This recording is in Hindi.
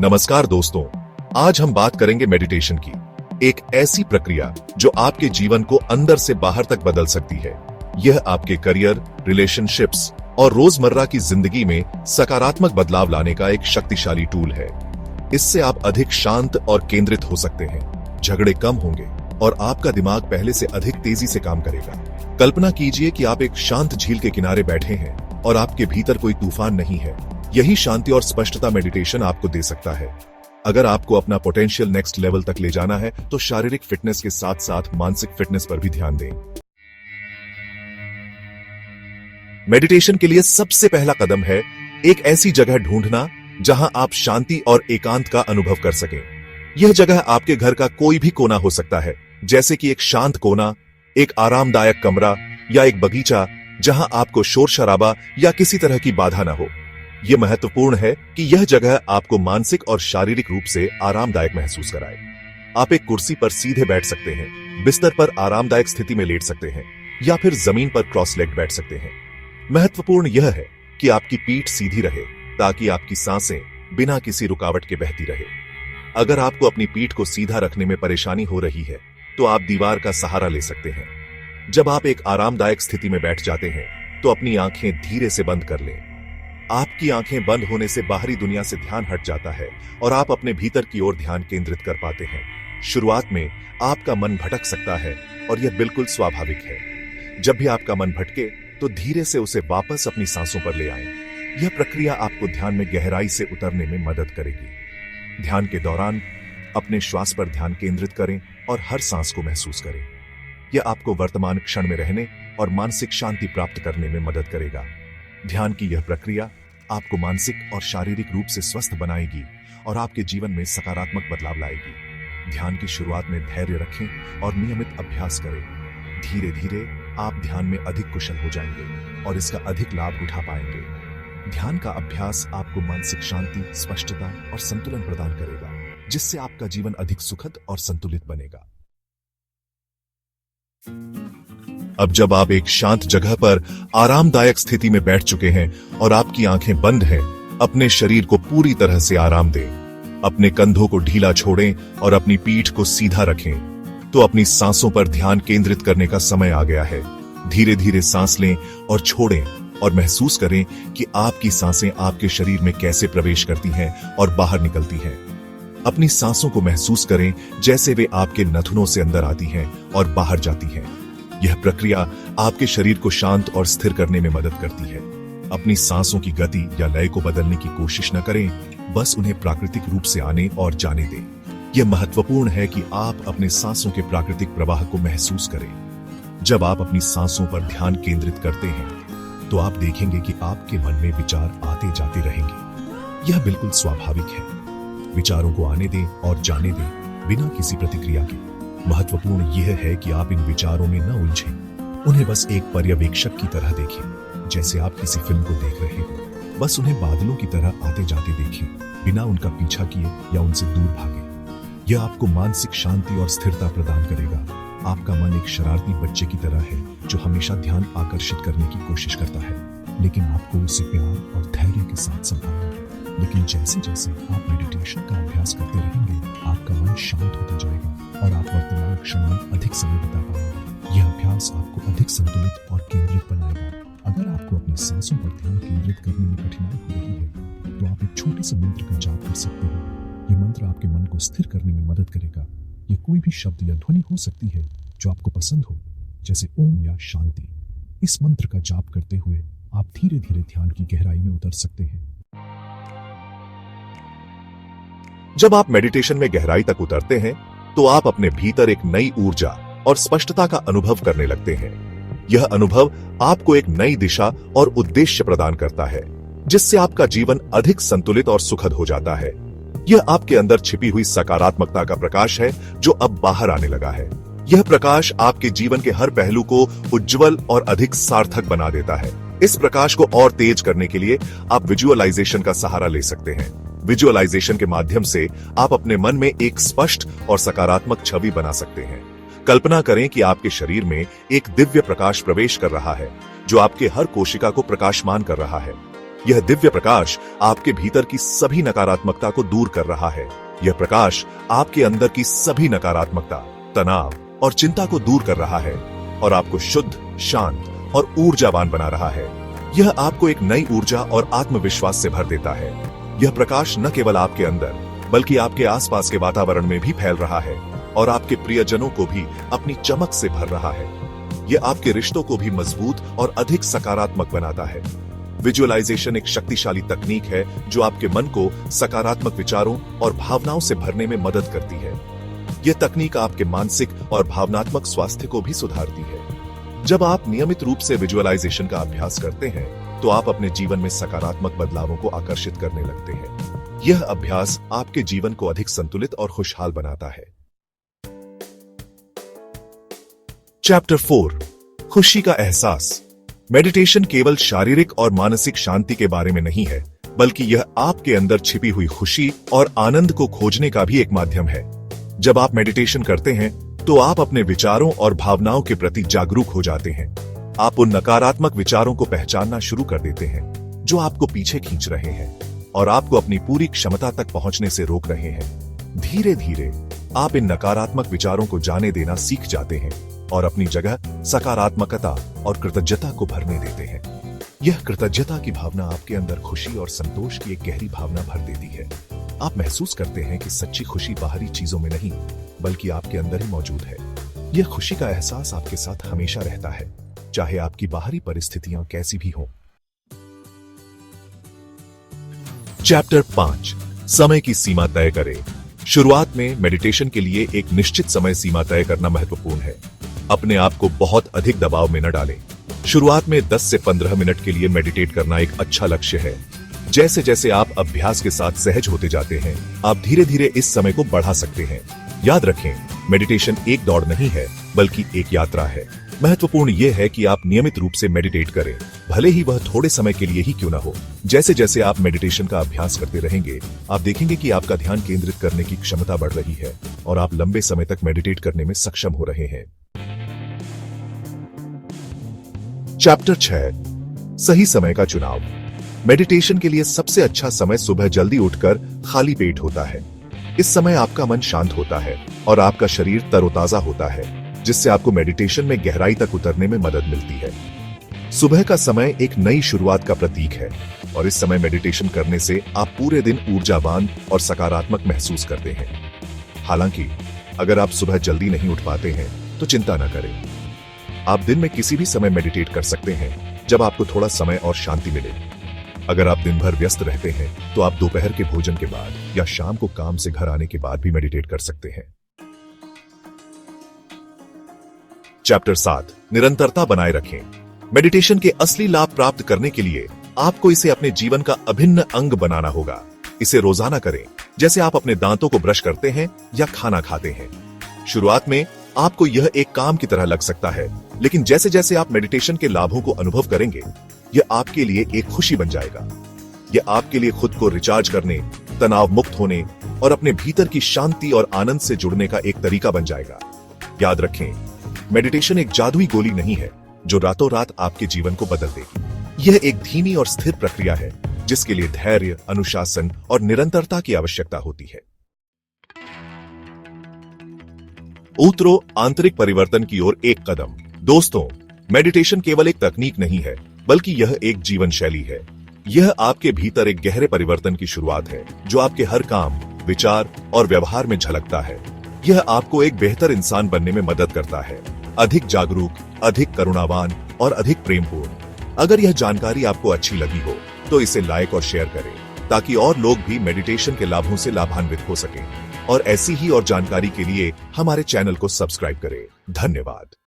नमस्कार दोस्तों, आज हम बात करेंगे मेडिटेशन की, एक ऐसी प्रक्रिया जो आपके जीवन को अंदर से बाहर तक बदल सकती है। यह आपके करियर, रिलेशनशिप्स और रोजमर्रा की जिंदगी में सकारात्मक बदलाव लाने का एक शक्तिशाली टूल है। इससे आप अधिक शांत और केंद्रित हो सकते हैं, झगड़े कम होंगे और आपका दिमाग पहले से अधिक तेजी से काम करेगा। कल्पना कीजिए कि आप एक शांत झील के किनारे बैठे हैं और आपके भीतर कोई तूफान नहीं है। यही शांति और स्पष्टता मेडिटेशन आपको दे सकता है। अगर आपको अपना पोटेंशियल नेक्स्ट लेवल तक ले जाना है तो शारीरिक फिटनेस के साथ साथ मानसिक फिटनेस पर भी ध्यान दें। मेडिटेशन के लिए सबसे पहला कदम है एक ऐसी जगह ढूंढना जहां आप शांति और एकांत का अनुभव कर सकें। यह जगह आपके घर का कोई भी कोना हो सकता है, जैसे कि एक शांत कोना, एक आरामदायक कमरा या एक बगीचा जहां आपको शोर शराबा या किसी तरह की बाधा न हो। यह महत्वपूर्ण है कि यह जगह आपको मानसिक और शारीरिक रूप से आरामदायक महसूस कराए। आप एक कुर्सी पर सीधे बैठ सकते हैं, बिस्तर पर आरामदायक स्थिति में लेट सकते हैं या फिर जमीन पर क्रॉस लेग बैठ सकते हैं। महत्वपूर्ण यह है कि आपकी पीठ सीधी रहे ताकि आपकी सांसें बिना किसी रुकावट के बहती रहे। अगर आपको अपनी पीठ को सीधा रखने में परेशानी हो रही है तो आप दीवार का सहारा ले सकते हैं। जब आप एक आरामदायक स्थिति में बैठ जाते हैं तो अपनी आंखें धीरे से बंद कर लें। आपकी आंखें बंद होने से बाहरी दुनिया से ध्यान हट जाता है और आप अपने भीतर की ओर ध्यान केंद्रित कर पाते हैं। शुरुआत में आपका मन भटक सकता है और यह बिल्कुल स्वाभाविक है। जब भी आपका मन भटके तो धीरे से उसे वापस अपनी सांसों पर ले आएं। यह प्रक्रिया आपको ध्यान में गहराई से उतरने में मदद करेगी। ध्यान के दौरान अपने श्वास पर ध्यान केंद्रित करें और हर सांस को महसूस करें। यह आपको वर्तमान क्षण में रहने और मानसिक शांति प्राप्त करने में मदद करेगा। ध्यान की यह प्रक्रिया आपको मानसिक और शारीरिक रूप से स्वस्थ बनाएगी और आपके जीवन में सकारात्मक बदलाव लाएगी। ध्यान की शुरुआत में धैर्य रखें और नियमित अभ्यास करें। धीरे धीरे आप ध्यान में अधिक कुशल हो जाएंगे और इसका अधिक लाभ उठा पाएंगे। ध्यान का अभ्यास आपको मानसिक शांति, स्पष्टता और संतुलन प्रदान करेगा, जिससे आपका जीवन अधिक सुखद और संतुलित बनेगा। अब जब आप एक शांत जगह पर आरामदायक स्थिति में बैठ चुके हैं और आपकी आंखें बंद हैं, अपने शरीर को पूरी तरह से आराम दें। अपने कंधों को ढीला छोड़ें और अपनी पीठ को सीधा रखें। तो अपनी सांसों पर ध्यान केंद्रित करने का समय आ गया है। धीरे धीरे सांस लें और छोड़ें और महसूस करें कि आपकी सांसें आपके शरीर में कैसे प्रवेश करती हैं और बाहर निकलती हैं। अपनी सांसों को महसूस करें जैसे वे आपके नथुनों से अंदर आती हैं और बाहर जाती हैं। यह प्रक्रिया आपके शरीर को शांत और स्थिर करने में मदद करती है। अपनी सांसों की गति या लय को बदलने की कोशिश न करें, बस उन्हें प्राकृतिक रूप से आने और जाने दें। यह महत्वपूर्ण है कि आप अपने सांसों के प्राकृतिक प्रवाह को महसूस करें। जब आप अपनी सांसों पर ध्यान केंद्रित करते हैं तो आप देखेंगे कि आपके मन में विचार आते जाते रहेंगे। यह बिल्कुल स्वाभाविक है। विचारों को आने दें और जाने दें बिना किसी प्रतिक्रिया के। महत्वपूर्ण यह है कि आप इन विचारों में न उलझें। उन्हें बस एक पर्यवेक्षक की तरह देखें, जैसे आप किसी फिल्म को देख रहे हो। बस उन्हें बादलों की तरह आते जाते देखें, बिना उनका पीछा किए या उनसे दूर भागे। यह आपको मानसिक शांति और स्थिरता प्रदान करेगा। आपका मन एक शरारती बच्चे की तरह है जो हमेशा ध्यान आकर्षित करने की कोशिश करता है, लेकिन आपको उसे प्यार और धैर्य के साथ संभालना है। लेकिन जैसे जैसे आप मेडिटेशन का अभ्यास करते रहेंगे, आपका मन शांत होता जाएगा और आप वर्तमान क्षण में अधिक समय बिता पाएंगे। यह अभ्यास आपको अधिक संतुलित और केंद्रित बनाएगा। अगर आपको अपनी सांसों पर ध्यान केंद्रित करने में कठिनाई हो रही है तो आप एक छोटे से मंत्र का जाप कर सकते हैं। यह मंत्र आपके मन को स्थिर करने में मदद करेगा। यह कोई भी शब्द या ध्वनि हो सकती है जो आपको पसंद हो, जैसे ओम या शांति। इस मंत्र का जाप करते हुए आप धीरे धीरे ध्यान की गहराई में उतर सकते हैं। जब आप मेडिटेशन में गहराई तक उतरते हैं तो आप अपने भीतर एक नई ऊर्जा और स्पष्टता का अनुभव करने लगते हैं। यह अनुभव आपको एक नई दिशा और उद्देश्य प्रदान करता है, जिससे आपका जीवन अधिक संतुलित और सुखद हो जाता है। यह आपके अंदर छिपी हुई सकारात्मकता का प्रकाश है जो अब बाहर आने लगा है। यह प्रकाश आपके जीवन के हर पहलू को उज्जवल और अधिक सार्थक बना देता है। इस प्रकाश को और तेज करने के लिए आप विजुअलाइजेशन का सहारा ले सकते हैं। विजुअलाइजेशन के माध्यम से आप अपने मन में एक स्पष्ट और सकारात्मक छवि बना सकते हैं। कल्पना करें कि आपके शरीर में एक दिव्य प्रकाश प्रवेश कर रहा है जो आपके हर कोशिका को प्रकाशमान कर रहा है। यह दिव्य प्रकाश आपके भीतर की सभी नकारात्मकता को दूर कर रहा है। यह प्रकाश आपके अंदर की सभी नकारात्मकता, तनाव और चिंता को दूर कर रहा है और आपको शुद्ध, शांत और ऊर्जावान बना रहा है। यह आपको एक नई ऊर्जा और आत्मविश्वास से भर देता है। यह प्रकाश न केवल आपके अंदर बल्कि आपके आसपास के वातावरण में भी फैल रहा है और आपके प्रियजनों को भी अपनी चमक से भर रहा है। यह आपके रिश्तों को भी मजबूत और अधिक सकारात्मक बनाता है। विजुअलाइजेशन एक शक्तिशाली तकनीक है जो आपके मन को सकारात्मक विचारों और भावनाओं से भरने में मदद करती है। यह तकनीक आपके मानसिक और भावनात्मक स्वास्थ्य को भी सुधारती है। जब आप नियमित रूप से विजुअलाइजेशन का अभ्यास करते हैं तो आप अपने जीवन में सकारात्मक बदलावों को आकर्षित करने लगते हैं। यह अभ्यास आपके जीवन को अधिक संतुलित और खुशहाल बनाता है। चैप्टर 4, खुशी का एहसास। मेडिटेशन केवल शारीरिक और मानसिक शांति के बारे में नहीं है, बल्कि यह आपके अंदर छिपी हुई खुशी और आनंद को खोजने का भी एक माध्यम है। जब आप मेडिटेशन करते हैं तो आप अपने विचारों और भावनाओं के प्रति जागरूक हो जाते हैं। आप उन नकारात्मक विचारों को पहचानना शुरू कर देते हैं जो आपको पीछे खींच रहे हैं और आपको अपनी पूरी क्षमता तक पहुंचने से रोक रहे हैं। धीरे धीरे आप इन नकारात्मक विचारों को जाने देना सीख जाते हैं और अपनी जगह सकारात्मकता और कृतज्ञता को भरने देते हैं। यह कृतज्ञता की भावना आपके अंदर खुशी और संतोष की एक गहरी भावना भर देती है। आप महसूस करते हैं कि सच्ची खुशी बाहरी चीजों में नहीं बल्कि आपके अंदर ही मौजूद है। यह खुशी का एहसास आपके साथ हमेशा रहता है, चाहे आपकी बाहरी परिस्थितियां कैसी भी हों। चैप्टर 5, समय की सीमा तय करें। शुरुआत में मेडिटेशन के लिए एक निश्चित समय सीमा तय करना महत्वपूर्ण है। अपने आप को बहुत अधिक दबाव में न डालें। शुरुआत में 10 से 15 मिनट के लिए मेडिटेट करना एक अच्छा लक्ष्य है। जैसे जैसे आप अभ्यास के साथ सहज होते जाते हैं, आप धीरे धीरे इस समय को बढ़ा सकते हैं। याद रखें, मेडिटेशन एक दौड़ नहीं है बल्कि एक यात्रा है। महत्वपूर्ण यह है कि आप नियमित रूप से मेडिटेट करें, भले ही वह थोड़े समय के लिए ही क्यों न हो। जैसे जैसे आप मेडिटेशन का अभ्यास करते रहेंगे, आप देखेंगे कि आपका ध्यान केंद्रित करने की क्षमता बढ़ रही है और आप लंबे समय तक मेडिटेट करने में सक्षम हो रहे हैं। चैप्टर 6, सही समय का चुनाव। मेडिटेशन के लिए सबसे अच्छा समय सुबह जल्दी उठकर खाली पेट होता है। इस समय आपका मन शांत होता है और आपका शरीर तरोताजा होता है, जिससे आपको मेडिटेशन में गहराई तक उतरने में मदद मिलती है। सुबह का समय एक नई शुरुआत का प्रतीक है और इस समय मेडिटेशन करने से आप पूरे दिन ऊर्जावान और सकारात्मक महसूस करते हैं। हालांकि अगर आप सुबह जल्दी नहीं उठ पाते हैं तो चिंता न करें। आप दिन में किसी भी समय मेडिटेट कर सकते हैं जब आपको थोड़ा समय और शांति मिले। अगर आप दिन भर व्यस्त रहते हैं तो आप दोपहर के भोजन के बाद या शाम को काम से घर आने के बाद भी मेडिटेट कर सकते हैं। चैप्टर 7, निरंतरता बनाए रखें। मेडिटेशन के असली लाभ प्राप्त करने के लिए आपको इसे अपने जीवन का अभिन्न अंग बनाना होगा। इसे रोजाना करें, जैसे आप अपने दांतों को ब्रश करते हैं या खाना खाते हैं। शुरुआत में आपको यह एक काम की तरह लग सकता है, लेकिन जैसे जैसे आप मेडिटेशन के लाभों को अनुभव करेंगे, यह आपके लिए एक खुशी बन जाएगा। यह आपके लिए खुद को रिचार्ज करने, तनाव मुक्त होने और अपने भीतर की शांति और आनंद से जुड़ने का एक तरीका बन जाएगा। याद रखें, मेडिटेशन एक जादुई गोली नहीं है जो रातों रात आपके जीवन को बदल देगी। यह एक धीमी और स्थिर प्रक्रिया है जिसके लिए धैर्य, अनुशासन और निरंतरता की आवश्यकता होती है। उतरो आंतरिक परिवर्तन की ओर एक कदम। दोस्तों, मेडिटेशन केवल एक तकनीक नहीं है, बल्कि यह एक जीवन शैली है। यह आपके भीतर एक गहरे परिवर्तन की शुरुआत है जो आपके हर काम, विचार और व्यवहार में झलकता है। यह आपको एक बेहतर इंसान बनने में मदद करता है, अधिक जागरूक, अधिक करुणावान और अधिक प्रेमपूर्ण। अगर यह जानकारी आपको अच्छी लगी हो तो इसे लाइक और शेयर करें ताकि और लोग भी मेडिटेशन के लाभों से लाभान्वित हो सकें। और ऐसी ही और जानकारी के लिए हमारे चैनल को सब्सक्राइब करें। धन्यवाद।